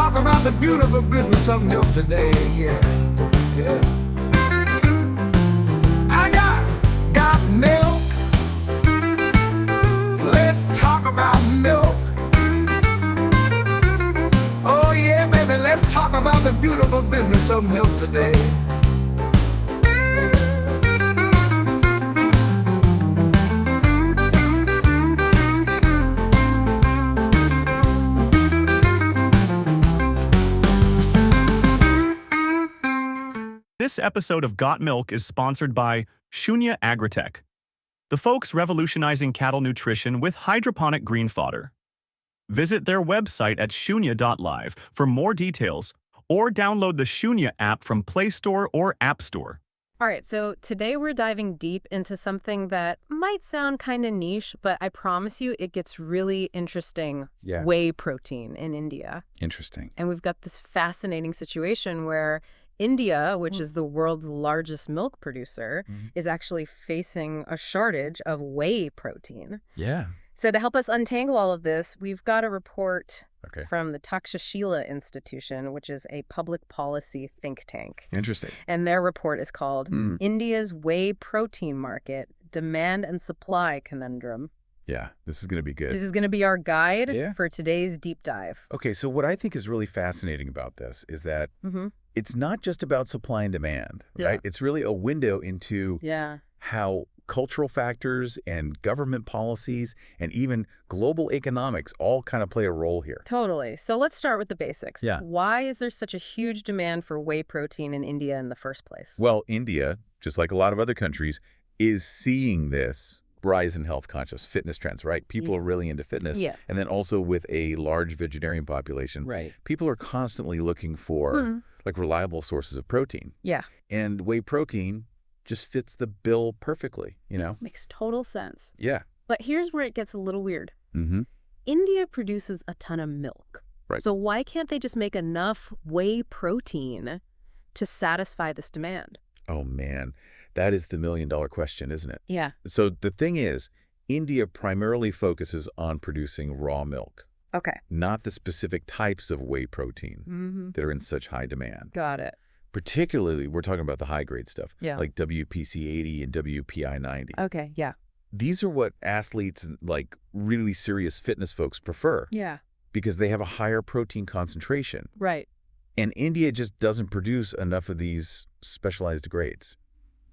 talk about the beautiful business of milk today, yeah. I got milk. Let's talk about milk. Oh yeah, baby, let's talk about the beautiful business of milk today. This episode of Got Milk is sponsored by Shunya Agritech, the folks revolutionizing cattle nutrition with hydroponic green fodder. Visit their website at shunya.live for more details, or download the Shunya app from Play Store or App Store. All right, so today we're diving deep into something that might sound kind of niche, but I promise you it gets really interesting. Yeah. Whey protein in India. Interesting. And we've got this fascinating situation where India, which is the world's largest milk producer, is actually facing a shortage of whey protein. Yeah. So to help us untangle all of this, we've got a report Okay. from the Takshashila Institution, which is a public policy think tank. Interesting. And their report is called India's Whey Protein Market, Demand and Supply Conundrum. Yeah, this is going to be good. This is going to be our guide Yeah. for today's deep dive. Okay, so what I think is really fascinating about this is that it's not just about supply and demand, right? It's really a window into how cultural factors and government policies and even global economics all kind of play a role here. Totally. So let's start with the basics. Yeah. Why is there such a huge demand for whey protein in India in the first place? Well, India, just like a lot of other countries, is seeing this rise in health conscious fitness trends, right? People are really into fitness. Yeah. And then also with a large vegetarian population, Right. people are constantly looking for like reliable sources of protein. Yeah. And whey protein just fits the bill perfectly, you know? Makes total sense. Yeah. But here's where it gets a little weird. Mm-hmm. India produces a ton of milk. Right. So why can't they just make enough whey protein to satisfy this demand? Oh, man. That is the million-dollar question, isn't it? Yeah. So the thing is, India primarily focuses on producing raw milk, Okay. not the specific types of whey protein that are in such high demand. Got it. Particularly, we're talking about the high-grade stuff, Yeah. like WPC 80 and WPI 90. Okay. Yeah. These are what athletes and like really serious fitness folks prefer Yeah. because they have a higher protein concentration. Right. And India just doesn't produce enough of these specialized grades.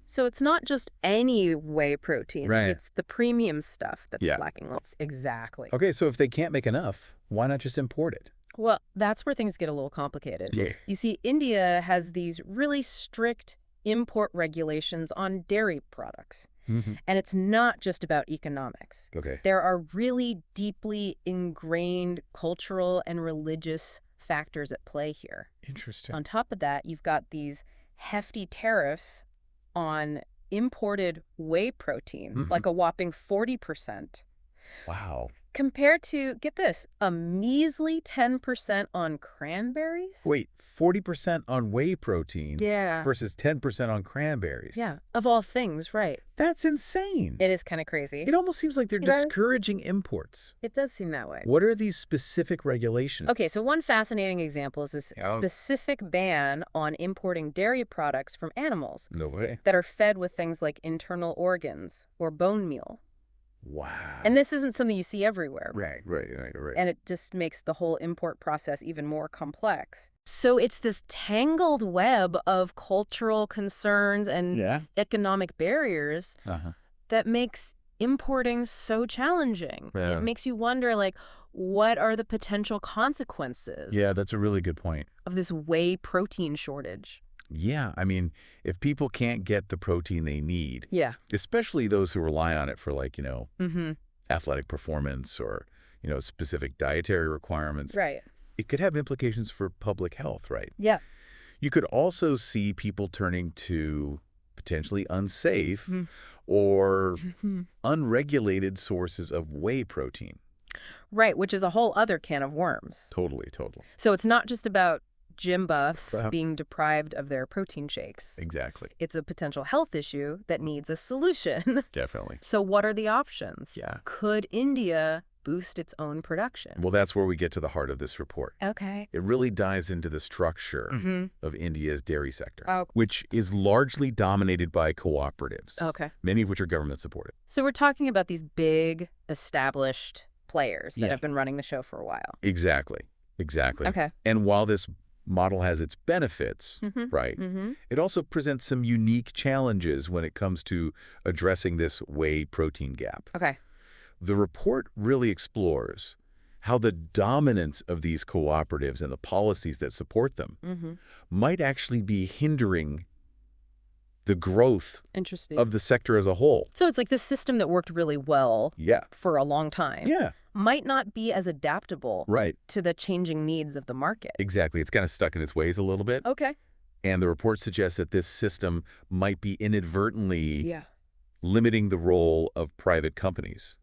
So it's not just any whey protein. Right. It's the premium stuff that's Yeah. lacking. Exactly. Okay, so if they can't make enough, why not just import it? Well, that's where things get a little complicated. Yeah. You see, India has these really strict import regulations on dairy products. And it's not just about economics. Okay. There are really deeply ingrained cultural and religious factors at play here. Interesting. On top of that, you've got these hefty tariffs on imported whey protein, like a whopping 40%, Wow. compared to, get this, a measly 10% on cranberries? Wait, 40% on whey protein Yeah. versus 10% on cranberries. Yeah, of all things, right. That's insane. It is kind of crazy. It almost seems like they're It does. discouraging imports. It does seem that way. What are these specific regulations? Okay, so one fascinating example is this Yeah. specific ban on importing dairy products from animals No way. that are fed with things like internal organs or bone meal. Wow. And this isn't something you see everywhere. Right. And it just makes the whole import process even more complex. So it's this tangled web of cultural concerns and economic barriers that makes importing so challenging. Yeah. It makes you wonder, like, what are the potential consequences Yeah, that's a really good point. of this whey protein shortage? Yeah, I mean, if people can't get the protein they need, Yeah. especially those who rely on it for like, Mm-hmm. athletic performance or, specific dietary requirements, Right. it could have implications for public health, right? Yeah. You could also see people turning to potentially unsafe or unregulated sources of whey protein. Right, which is a whole other can of worms. Totally. So it's not just about gym buffs Perhaps. being deprived of their protein shakes. Exactly. It's a potential health issue that needs a solution. Definitely. So what are the options? Yeah. Could India boost its own production. Well, that's where we get to the heart of this report. Okay. It really dives into the structure of India's dairy sector, Oh. which is largely dominated by cooperatives, Okay. many of which are government-supported. So we're talking about these big, established players that have been running the show for a while. Exactly. Okay. And while this model has its benefits, right, it also presents some unique challenges when it comes to addressing this whey protein gap. Okay. The report really explores how the dominance of these cooperatives and the policies that support them might actually be hindering the growth Interesting. of the sector as a whole. So it's like this system that worked really well for a long time might not be as adaptable to the changing needs of the market. Exactly. It's kind of stuck in its ways a little bit. Okay. And the report suggests that this system might be inadvertently limiting the role of private companies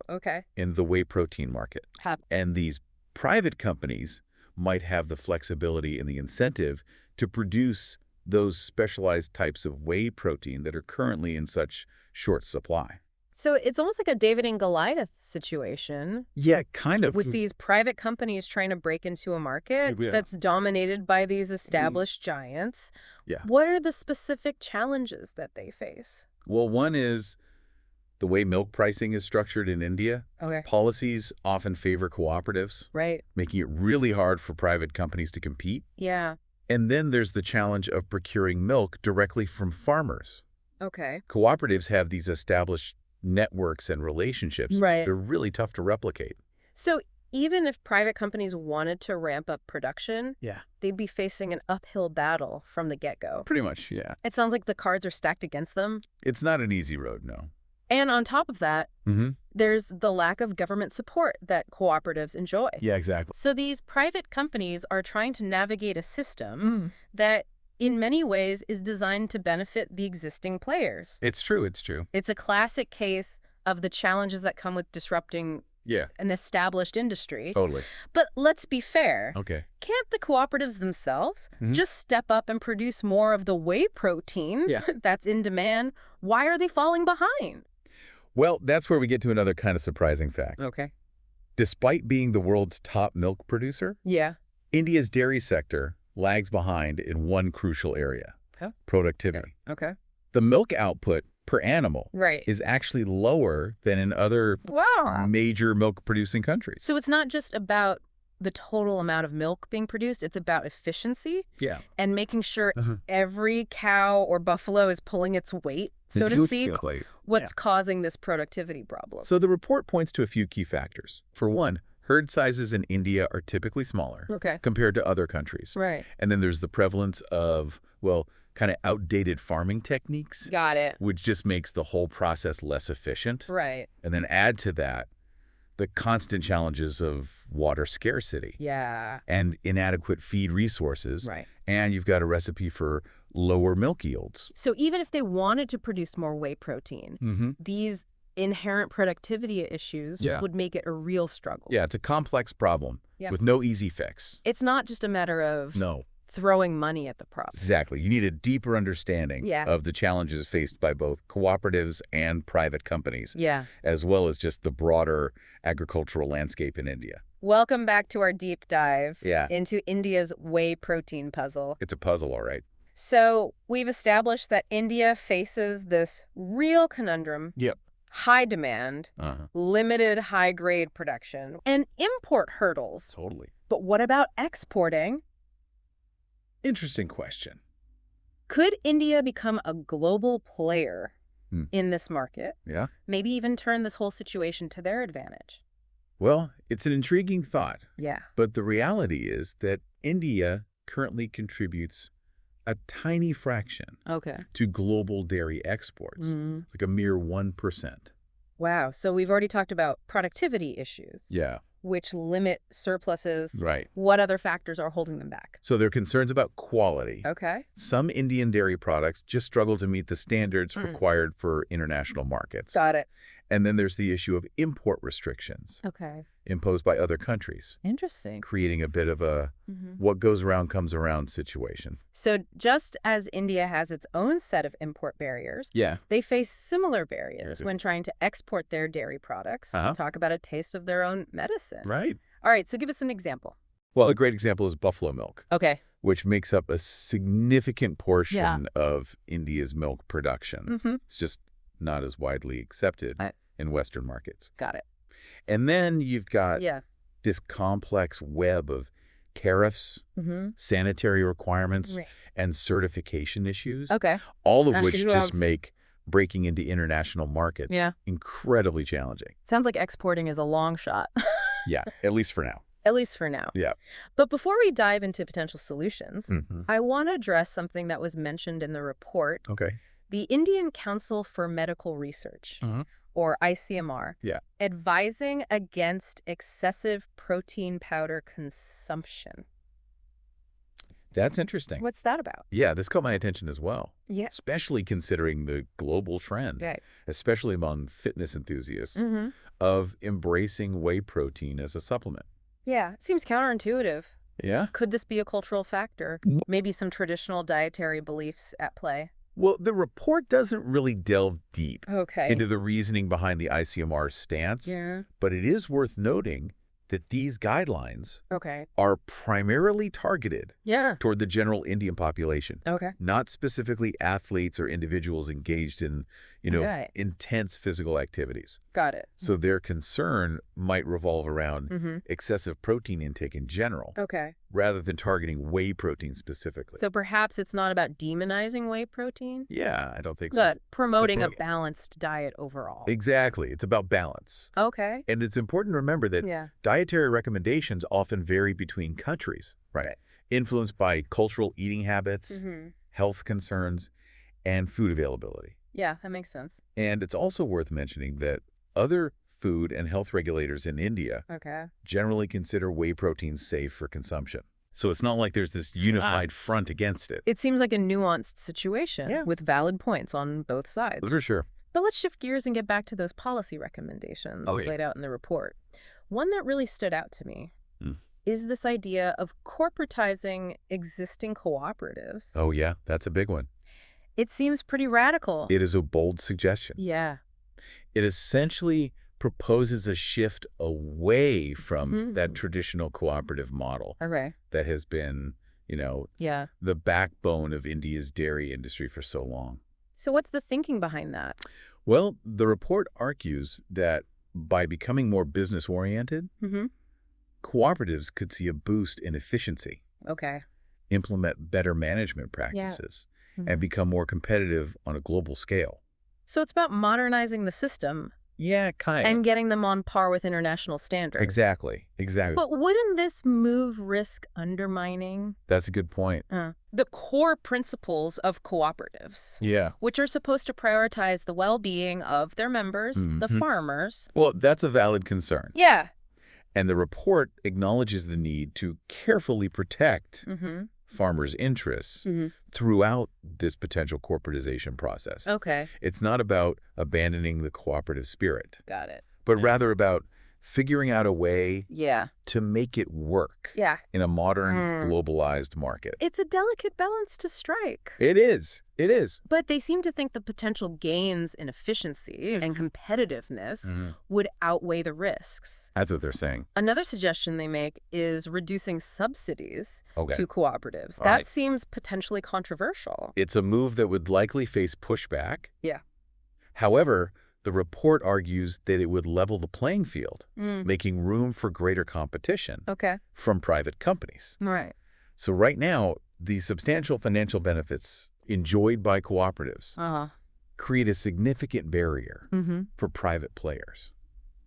in the whey protein market. And these private companies might have the flexibility and the incentive to produce those specialized types of whey protein that are currently in such short supply. So it's almost like a David and Goliath situation. Yeah, kind of. With these private companies trying to break into a market that's dominated by these established giants. Yeah. What are the specific challenges that they face? Well, one is the way milk pricing is structured in India. Okay. Policies often favor cooperatives, making it really hard for private companies to compete. Yeah. And then there's the challenge of procuring milk directly from farmers. Okay. Cooperatives have these established networks and relationships. They're really tough to replicate. So even if private companies wanted to ramp up production, they'd be facing an uphill battle from the get-go. Pretty much, yeah. It sounds like the cards are stacked against them. It's not an easy road, no. And on top of that, there's the lack of government support that cooperatives enjoy. Yeah, exactly. So these private companies are trying to navigate a system that in many ways is designed to benefit the existing players. It's true, it's true. It's a classic case of the challenges that come with disrupting an established industry. Totally. But let's be fair. Okay. Can't the cooperatives themselves just step up and produce more of the whey protein that's in demand? Why are they falling behind? Well, that's where we get to another kind of surprising fact. Okay. Despite being the world's top milk producer, India's dairy sector lags behind in one crucial area, productivity. Okay. The milk output per animal is actually lower than in other major milk-producing countries. So it's not just about the total amount of milk being produced, it's about efficiency and making sure every cow or buffalo is pulling its weight, so to speak, what's causing this productivity problem. So the report points to a few key factors. For one, herd sizes in India are typically smaller compared to other countries. And then there's the prevalence of, well, kind of outdated farming techniques. Got it. Which just makes the whole process less efficient. Right. And then add to that the constant challenges of water scarcity. And inadequate feed resources. And you've got a recipe for lower milk yields. So even if they wanted to produce more whey protein, these inherent productivity issues would make it a real struggle. Yeah, it's a complex problem with no easy fix. It's not just a matter of throwing money at the problem. Exactly. You need a deeper understanding of the challenges faced by both cooperatives and private companies, as well as just the broader agricultural landscape in India. Welcome back to our deep dive into India's whey protein puzzle. It's a puzzle, all right. So we've established that India faces this real conundrum. High demand, limited high-grade production, and import hurdles. Totally. But what about exporting? Interesting question. Could India become a global player in this market? Maybe even turn this whole situation to their advantage? Well, it's an intriguing thought. Yeah. But the reality is that India currently contributes a tiny fraction to global dairy exports, like a mere 1%. Wow. So we've already talked about productivity issues. Which limit surpluses. What other factors are holding them back? So there are concerns about quality. Some Indian dairy products just struggle to meet the standards required for international markets. Got it. And then there's the issue of import restrictions imposed by other countries. Interesting. Creating a bit of a what goes around comes around situation. So just as India has its own set of import barriers, they face similar barriers when trying to export their dairy products and talk about a taste of their own medicine. Right. All right, so give us an example. Well, a great example is buffalo milk. Okay. Which makes up a significant portion of India's milk production. It's just not as widely accepted in Western markets. Got it. And then you've got this complex web of tariffs, sanitary requirements, and certification issues, all of which just make breaking into international markets incredibly challenging. Sounds like exporting is a long shot. At least for now. At least for now. But before we dive into potential solutions, I want to address something that was mentioned in the report. The Indian Council for Medical Research, or ICMR, advising against excessive protein powder consumption. That's interesting. What's that about? Yeah, this caught my attention as well. Especially considering the global trend, especially among fitness enthusiasts, of embracing whey protein as a supplement. Yeah, it seems counterintuitive. Yeah? Could this be a cultural factor? Maybe some traditional dietary beliefs at play? Well, the report doesn't really delve deep into the reasoning behind the ICMR's stance, but it is worth noting that these guidelines are primarily targeted toward the general Indian population, not specifically athletes or individuals engaged in, intense physical activities. Got it. So their concern might revolve around excessive protein intake in general, rather than targeting whey protein specifically. So perhaps it's not about demonizing whey protein? Yeah, I don't think so. But promoting a balanced diet overall. Exactly. It's about balance. And it's important to remember that dietary recommendations often vary between countries, influenced by cultural eating habits, health concerns, and food availability. Yeah, that makes sense. And it's also worth mentioning that other food and health regulators in India generally consider whey protein safe for consumption. So it's not like there's this unified front against it. It seems like a nuanced situation with valid points on both sides. For sure. But let's shift gears and get back to those policy recommendations laid out in the report. One that really stood out to me is this idea of corporatizing existing cooperatives. Oh, yeah, that's a big one. It seems pretty radical. It is a bold suggestion. Yeah. It essentially proposes a shift away from that traditional cooperative model that has been, the backbone of India's dairy industry for so long. So what's the thinking behind that? Well, the report argues that by becoming more business-oriented, cooperatives could see a boost in efficiency, implement better management practices, and become more competitive on a global scale. So it's about modernizing the system. Yeah, kind of. And getting them on par with international standards. Exactly. But wouldn't this move risk undermining? That's a good point. The core principles of cooperatives. Yeah. Which are supposed to prioritize the well-being of their members, the farmers. Well, that's a valid concern. Yeah. And the report acknowledges the need to carefully protect farmers' interests throughout this potential corporatization process. It's not about abandoning the cooperative spirit. Got it. But rather about figuring out a way to make it work in a modern, globalized market. It's a delicate balance to strike. It is. It is. But they seem to think the potential gains in efficiency and competitiveness would outweigh the risks. That's what they're saying. Another suggestion they make is reducing subsidies to cooperatives. That seems potentially controversial. It's a move that would likely face pushback. However, the report argues that it would level the playing field, making room for greater competition from private companies. So right now, the substantial financial benefits enjoyed by cooperatives create a significant barrier for private players.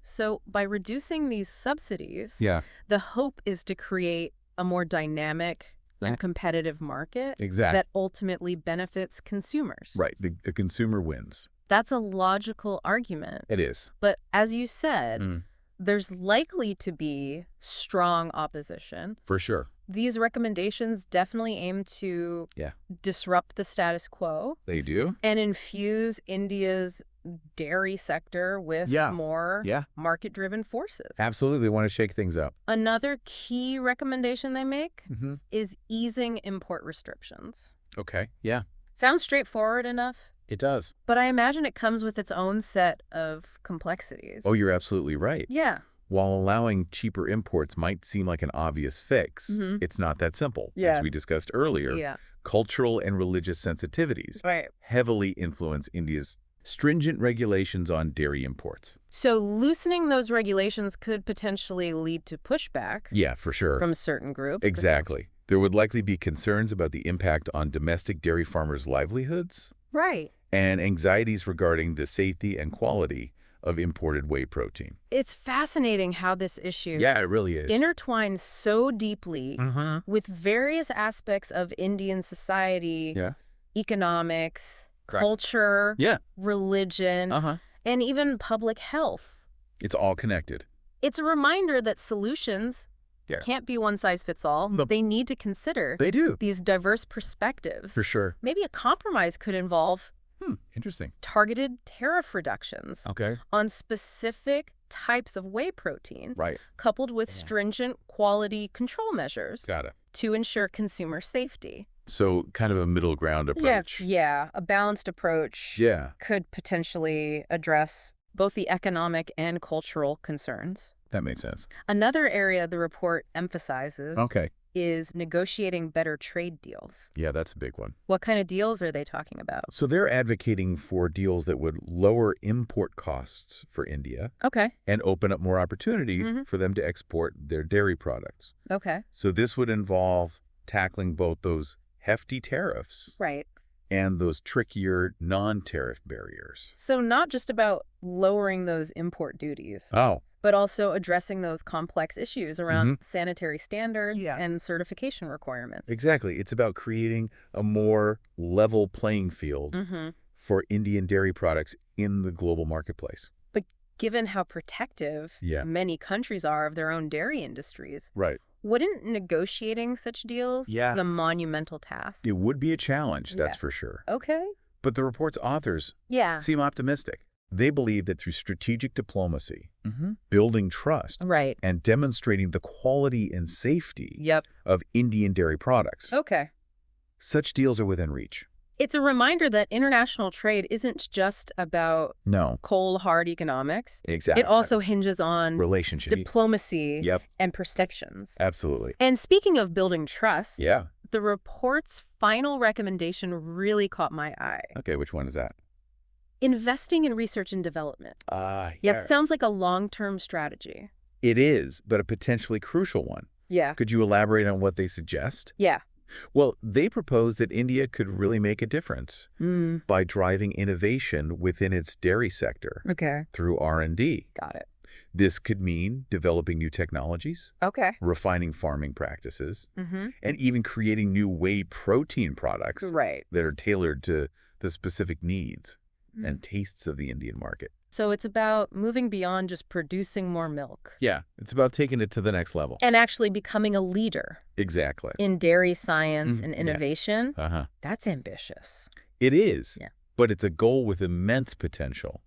So by reducing these subsidies, the hope is to create a more dynamic and competitive market that ultimately benefits consumers. Right. The consumer wins. That's a logical argument. It is. But as you said, there's likely to be strong opposition. For sure. These recommendations definitely aim to disrupt the status quo. They do. And infuse India's dairy sector with more market-driven forces. Absolutely. They want to shake things up. Another key recommendation they make is easing import restrictions. Okay. Yeah. Sounds straightforward enough. It does. But I imagine it comes with its own set of complexities. Oh, you're absolutely right. Yeah. While allowing cheaper imports might seem like an obvious fix, it's not that simple. As we discussed earlier, cultural and religious sensitivities heavily influence India's stringent regulations on dairy imports. So loosening those regulations could potentially lead to pushback. Yeah, for sure. From certain groups. Exactly. There would likely be concerns about the impact on domestic dairy farmers' livelihoods. Right. And anxieties regarding the safety and quality of imported whey protein. It's fascinating how this issue it really is. Intertwines so deeply with various aspects of Indian society, economics, culture, religion, and even public health. It's all connected. It's a reminder that solutions can't be one size fits all. They need to consider these diverse perspectives. For sure. Maybe a compromise could involve interesting. Targeted tariff reductions on specific types of whey protein, coupled with stringent quality control measures to ensure consumer safety. So kind of a middle ground approach. Yeah, a balanced approach could potentially address both the economic and cultural concerns. That makes sense. Another area the report emphasizes is negotiating better trade deals. Yeah, that's a big one. What kind of deals are they talking about? So they're advocating for deals that would lower import costs for India and open up more opportunity for them to export their dairy products. So this would involve tackling both those hefty tariffs and those trickier non-tariff barriers. So not just about lowering those import duties. But also addressing those complex issues around sanitary standards and certification requirements. Exactly. It's about creating a more level playing field for Indian dairy products in the global marketplace. But given how protective many countries are of their own dairy industries, wouldn't negotiating such deals be a monumental task? It would be a challenge, that's for sure. But the report's authors seem optimistic. They believe that through strategic diplomacy, building trust, and demonstrating the quality and safety of Indian dairy products, such deals are within reach. It's a reminder that international trade isn't just about cold, hard economics. Exactly. It also hinges on relationship, diplomacy, and protections. Absolutely. And speaking of building trust, the report's final recommendation really caught my eye. Okay, which one is that? Investing in research and development. It sounds like a long-term strategy. It is, but a potentially crucial one. Could you elaborate on what they suggest? Well, they propose that India could really make a difference by driving innovation within its dairy sector through R&D. Got it. This could mean developing new technologies, refining farming practices, and even creating new whey protein products that are tailored to the specific needs and tastes of the Indian market. So it's about moving beyond just producing more milk. Yeah, it's about taking it to the next level. And actually becoming a leader. Exactly. In dairy science and innovation. That's ambitious. It is. But it's a goal with immense potential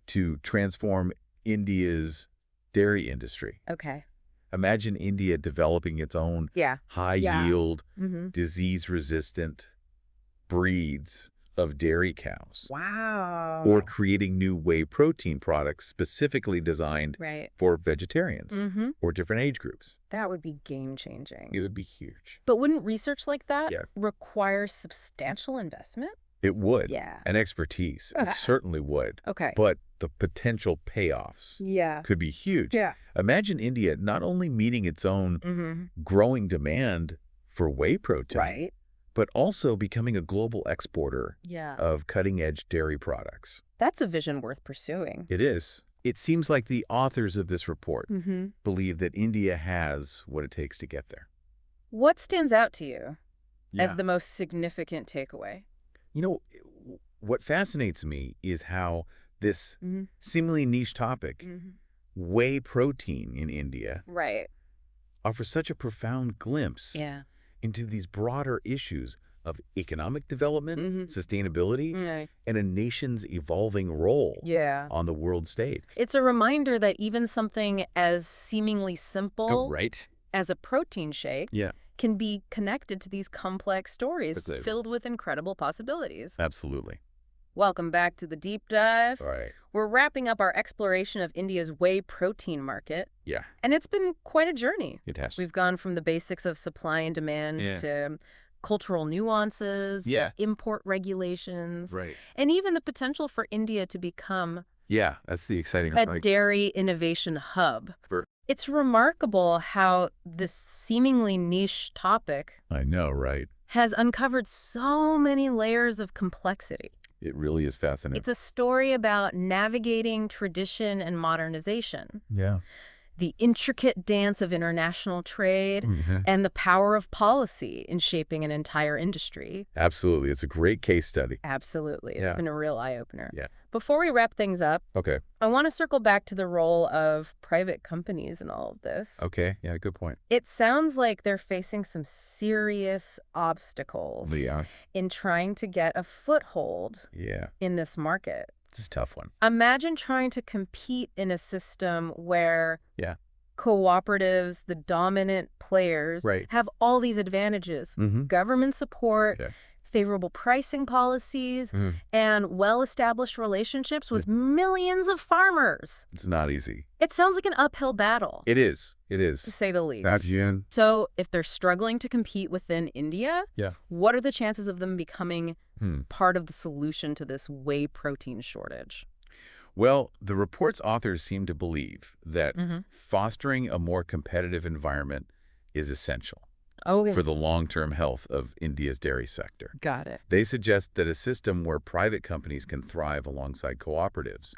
to transform India's dairy industry. Imagine India developing its own high-yield, disease-resistant breeds of dairy cows. Wow. Or creating new whey protein products specifically designed for vegetarians or different age groups. That would be game-changing. It would be huge. But wouldn't research like that require substantial investment? It would. And expertise. It certainly would. But the potential payoffs could be huge. Imagine India not only meeting its own growing demand for whey protein, but also becoming a global exporter of cutting-edge dairy products. That's a vision worth pursuing. It is. It seems like the authors of this report believe that India has what it takes to get there. What stands out to you as the most significant takeaway? You know, what fascinates me is how this seemingly niche topic, whey protein in India, offers such a profound glimpse into these broader issues of economic development, sustainability, Right. and a nation's evolving role on the world stage. It's a reminder that even something as seemingly simple Right. as a protein shake can be connected to these complex stories filled with incredible possibilities. Absolutely. Welcome back to the deep dive. All right. We're wrapping up our exploration of India's whey protein market. Yeah. And it's been quite a journey. It has. We've gone from the basics of supply and demand to cultural nuances, import regulations, and even the potential for India to become that's the exciting a dairy innovation hub. It's remarkable how this seemingly niche topic I know, right? has uncovered so many layers of complexity. It really is fascinating. It's a story about navigating tradition and modernization. Yeah. The intricate dance of international trade and the power of policy in shaping an entire industry. Absolutely. It's a great case study. Absolutely. It's been a real eye-opener. Yeah. Before we wrap things up, Okay. I want to circle back to the role of private companies in all of this. Okay. Yeah, good point. It sounds like they're facing some serious obstacles in trying to get a foothold in this market. It's a tough one. Imagine trying to compete in a system where cooperatives, the dominant players, have all these advantages. Government support, favorable pricing policies, and well-established relationships with millions of farmers. It's not easy. It sounds like an uphill battle. It is. It is. To say the least. That's So if they're struggling to compete within India, what are the chances of them becoming part of the solution to this whey protein shortage? Well, the report's authors seem to believe that fostering a more competitive environment is essential for the long-term health of India's dairy sector. Got it. They suggest that a system where private companies can thrive alongside cooperatives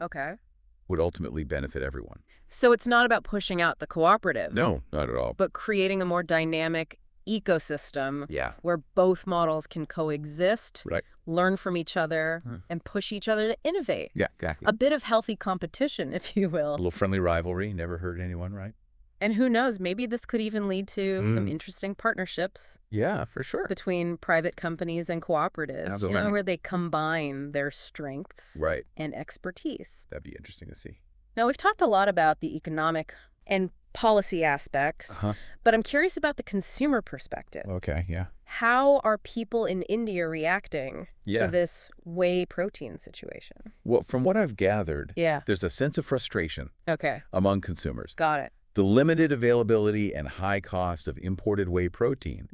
would ultimately benefit everyone. So it's not about pushing out the cooperatives. No, not at all. But creating a more dynamic ecosystem where both models can coexist, learn from each other, and push each other to innovate. Yeah, exactly. A bit of healthy competition, if you will. A little friendly rivalry, never hurt anyone, right? And who knows, maybe this could even lead to some interesting partnerships. Yeah, for sure. Between private companies and cooperatives, you know, where they combine their strengths and expertise. That'd be interesting to see. Now, we've talked a lot about the economic and policy aspects, but I'm curious about the consumer perspective. Okay, yeah. How are people in India reacting to this whey protein situation? Well, from what I've gathered, there's a sense of frustration among consumers. Got it. The limited availability and high cost of imported whey protein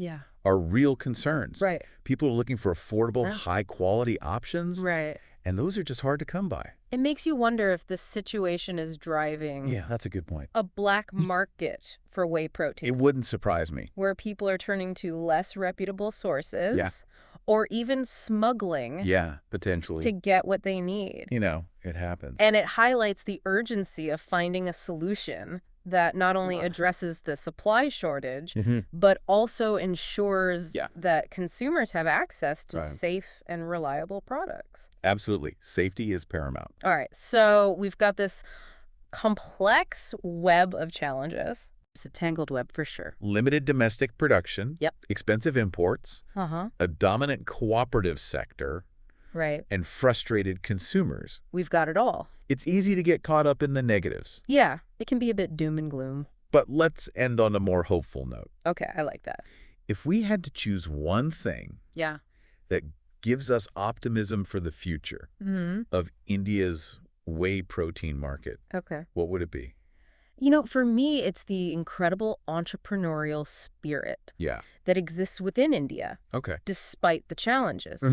are real concerns. Right. People are looking for affordable, high-quality options, and those are just hard to come by. It makes you wonder if this situation is driving that's a good point. a black market for whey protein. It wouldn't surprise me. Where people are turning to less reputable sources or even smuggling potentially. to get what they need. You know, it happens. And it highlights the urgency of finding a solution that not only addresses the supply shortage, but also ensures that consumers have access to safe and reliable products. Absolutely. Safety is paramount. All right. So we've got this complex web of challenges. It's a tangled web for sure. Limited domestic production. Expensive imports. A dominant cooperative sector. And frustrated consumers. We've got it all. It's easy to get caught up in the negatives. Yeah, it can be a bit doom and gloom. But let's end on a more hopeful note. Okay, I like that. If we had to choose one thing that gives us optimism for the future of India's whey protein market, what would it be? You know, for me, it's the incredible entrepreneurial spirit that exists within India, despite the challenges.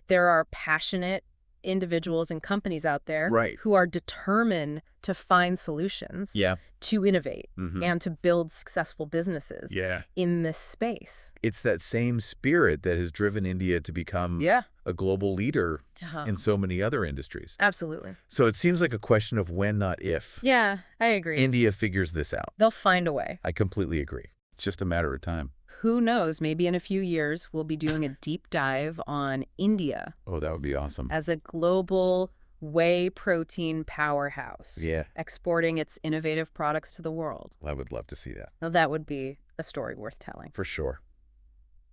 There are passionate individuals and companies out there who are determined to find solutions, to innovate, and to build successful businesses in this space. It's that same spirit that has driven India to become a global leader in so many other industries. Absolutely. So it seems like a question of when, not if. Yeah, I agree. India figures this out. They'll find a way. I completely agree. It's just a matter of time. Who knows, maybe in a few years, we'll be doing a deep dive on India. Oh, that would be awesome. As a global whey protein powerhouse. Exporting its innovative products to the world. Well, I would love to see that. Now, that would be a story worth telling. For sure.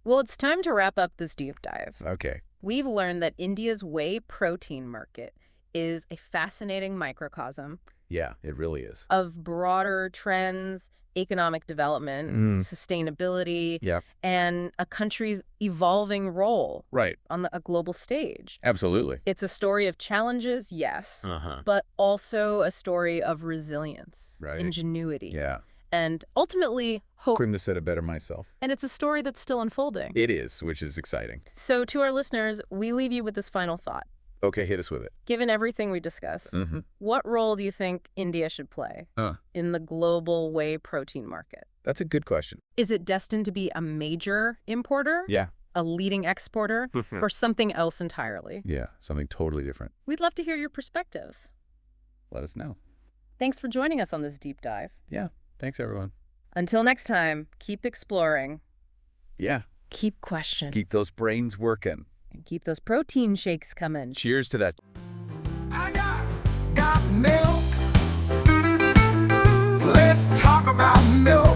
Well, it's time to wrap up this deep dive. Okay. We've learned that India's whey protein market is a fascinating microcosm. Yeah, it really is. Of broader trends, economic development, sustainability, and a country's evolving role on a global stage. Absolutely. It's a story of challenges, yes, but also a story of resilience, ingenuity, and ultimately hope. Couldn't have said it better myself. And it's a story that's still unfolding. It is, which is exciting. So to our listeners, we leave you with this final thought. Okay, hit us with it. Given everything we discussed, what role do you think India should play in the global whey protein market? That's a good question. Is it destined to be a major importer? Yeah. A leading exporter? Or something else entirely? Yeah, something totally different. We'd love to hear your perspectives. Let us know. Thanks for joining us on this deep dive. Yeah, thanks everyone. Until next time, keep exploring. Yeah. Keep questioning. Keep those brains working. And keep those protein shakes coming. Cheers to that. I got milk. Let's talk about milk.